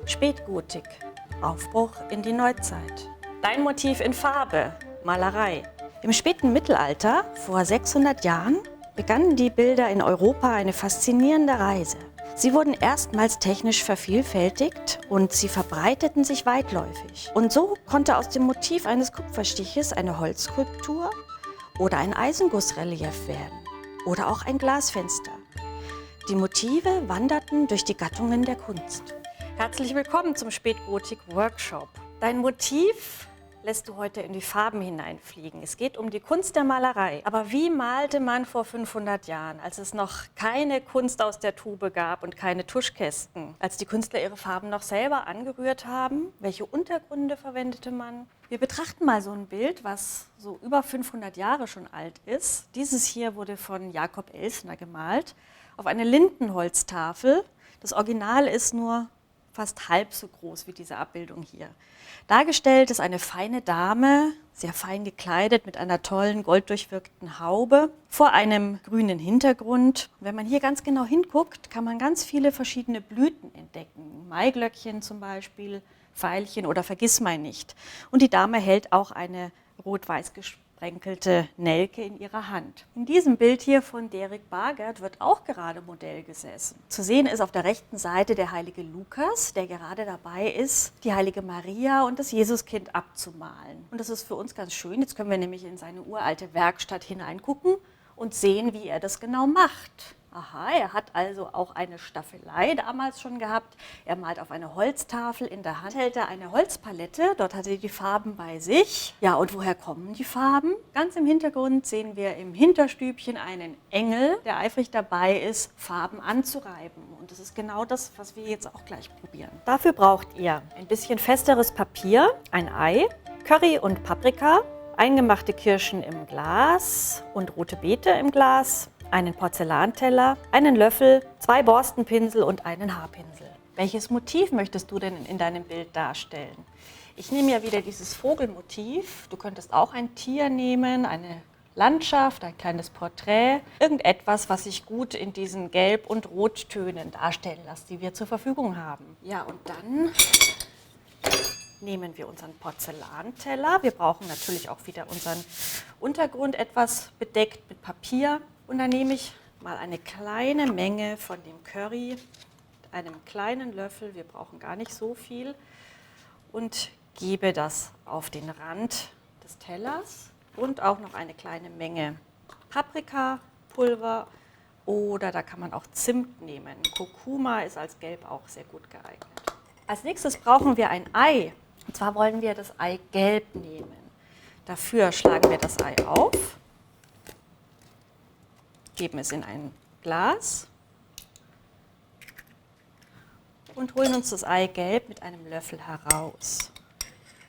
Spätgotik, Aufbruch in die Neuzeit. Dein Motiv in Farbe, Malerei. Im späten Mittelalter, vor 600 Jahren, begannen die Bilder in Europa eine faszinierende Reise. Sie wurden erstmals technisch vervielfältigt und sie verbreiteten sich weitläufig. Und so konnte aus dem Motiv eines Kupferstiches eine Holzskulptur oder ein Eisengussrelief werden oder auch ein Glasfenster. Die Motive wanderten durch die Gattungen der Kunst. Herzlich willkommen zum Spätgotik-Workshop. Dein Motiv lässt du heute in die Farben hineinfliegen. Es geht um die Kunst der Malerei. Aber wie malte man vor 500 Jahren, als es noch keine Kunst aus der Tube gab und keine Tuschkästen? Als die Künstler ihre Farben noch selber angerührt haben? Welche Untergründe verwendete man? Wir betrachten mal so ein Bild, was so über 500 Jahre schon alt ist. Dieses hier wurde von Jakob Elsner gemalt auf eine Lindenholztafel. Das Original ist nur fast halb so groß wie diese Abbildung hier. Dargestellt ist eine feine Dame, sehr fein gekleidet mit einer tollen golddurchwirkten Haube vor einem grünen Hintergrund. Wenn man hier ganz genau hinguckt, kann man ganz viele verschiedene Blüten entdecken. Maiglöckchen zum Beispiel, Veilchen oder Vergissmeinnicht. Und die Dame hält auch eine rot-weiß gesprenkelte Nelke in ihrer Hand. In diesem Bild hier von Derek Bagert wird auch gerade Modell gesessen. Zu sehen ist auf der rechten Seite der heilige Lukas, der gerade dabei ist, die heilige Maria und das Jesuskind abzumalen. Und das ist für uns ganz schön. Jetzt können wir nämlich in seine uralte Werkstatt hineingucken und sehen, wie er das genau macht. Aha, er hat also auch eine Staffelei damals schon gehabt. Er malt auf eine Holztafel, in der Hand hält er eine Holzpalette, dort hat er die Farben bei sich. Ja, und woher kommen die Farben? Ganz im Hintergrund sehen wir im Hinterstübchen einen Engel, der eifrig dabei ist, Farben anzureiben. Und das ist genau das, was wir jetzt auch gleich probieren. Dafür braucht ihr ein bisschen festeres Papier, ein Ei, Curry und Paprika, eingemachte Kirschen im Glas und rote Beete im Glas, einen Porzellanteller, einen Löffel, 2 Borstenpinsel und einen Haarpinsel. Welches Motiv möchtest du denn in deinem Bild darstellen? Ich nehme ja wieder dieses Vogelmotiv. Du könntest auch ein Tier nehmen, eine Landschaft, ein kleines Porträt, irgendetwas, was sich gut in diesen Gelb- und Rottönen darstellen lässt, die wir zur Verfügung haben. Ja, und dann nehmen wir unseren Porzellanteller. Wir brauchen natürlich auch wieder unseren Untergrund etwas bedeckt mit Papier. Und dann nehme ich mal eine kleine Menge von dem Curry mit einem kleinen Löffel, wir brauchen gar nicht so viel, und gebe das auf den Rand des Tellers und auch noch eine kleine Menge Paprikapulver oder da kann man auch Zimt nehmen. Kurkuma ist als Gelb auch sehr gut geeignet. Als nächstes brauchen wir ein Ei, und zwar wollen wir das Eigelb nehmen. Dafür schlagen wir das Ei auf. Geben es in ein Glas und holen uns das Eigelb mit einem Löffel heraus.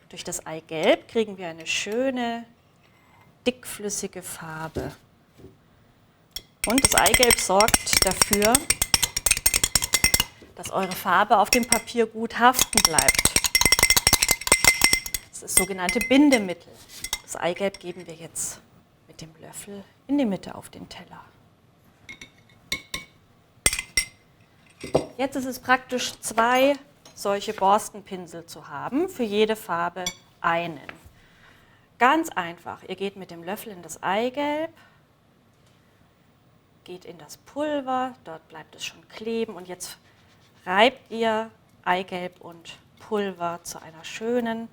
Durch das Eigelb kriegen wir eine schöne, dickflüssige Farbe. Und das Eigelb sorgt dafür, dass eure Farbe auf dem Papier gut haften bleibt. Das ist das sogenannte Bindemittel. Das Eigelb geben wir jetzt mit dem Löffel in die Mitte auf den Teller. Jetzt ist es praktisch, 2 solche Borstenpinsel zu haben, für jede Farbe einen. Ganz einfach, ihr geht mit dem Löffel in das Eigelb, geht in das Pulver, dort bleibt es schon kleben und jetzt reibt ihr Eigelb und Pulver zu einer schönen,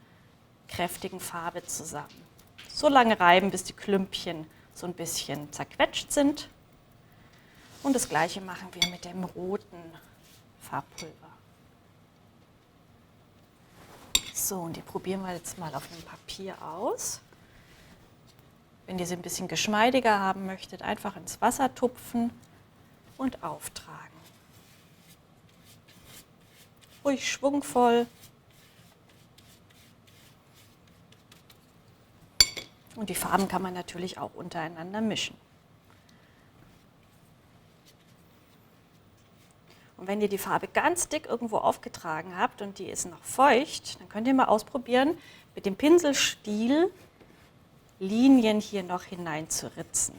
kräftigen Farbe zusammen. So lange reiben, bis die Klümpchen so ein bisschen zerquetscht sind. Und das Gleiche machen wir mit dem roten Farbpulver. So, und die probieren wir jetzt mal auf dem Papier aus. Wenn ihr sie ein bisschen geschmeidiger haben möchtet, einfach ins Wasser tupfen und auftragen. Ruhig schwungvoll. Und die Farben kann man natürlich auch untereinander mischen. Und wenn ihr die Farbe ganz dick irgendwo aufgetragen habt und die ist noch feucht, dann könnt ihr mal ausprobieren, mit dem Pinselstiel Linien hier noch hinein zu ritzen.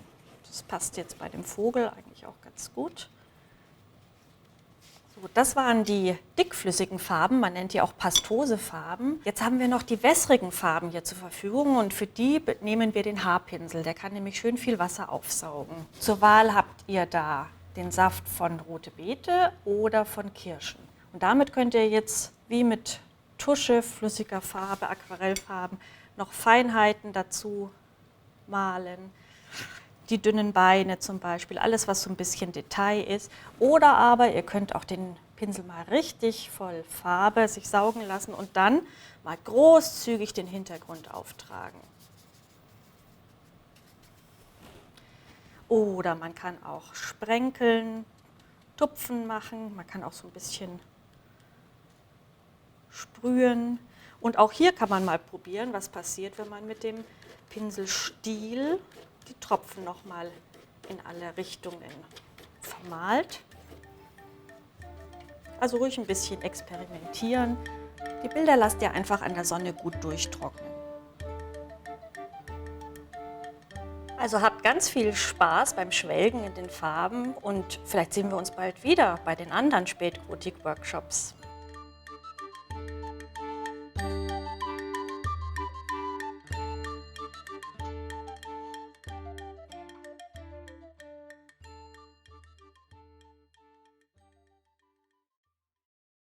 Das passt jetzt bei dem Vogel eigentlich auch ganz gut. So, das waren die dickflüssigen Farben, man nennt die auch Pastosefarben. Jetzt haben wir noch die wässrigen Farben hier zur Verfügung und für die nehmen wir den Haarpinsel. Der kann nämlich schön viel Wasser aufsaugen. Zur Wahl habt ihr da den Saft von rote Beete oder von Kirschen. Und damit könnt ihr jetzt wie mit Tusche, flüssiger Farbe, Aquarellfarben noch Feinheiten dazu malen. Die dünnen Beine zum Beispiel, alles was so ein bisschen Detail ist. Oder aber ihr könnt auch den Pinsel mal richtig voll Farbe sich saugen lassen und dann mal großzügig den Hintergrund auftragen. Oder man kann auch sprenkeln, Tupfen machen, man kann auch so ein bisschen sprühen. Und auch hier kann man mal probieren, was passiert, wenn man mit dem Pinselstiel die Tropfen nochmal in alle Richtungen vermalt. Also ruhig ein bisschen experimentieren. Die Bilder lasst ihr einfach an der Sonne gut durchtrocknen. Also habt ganz viel Spaß beim Schwelgen in den Farben und vielleicht sehen wir uns bald wieder bei den anderen Spätgotik-Workshops.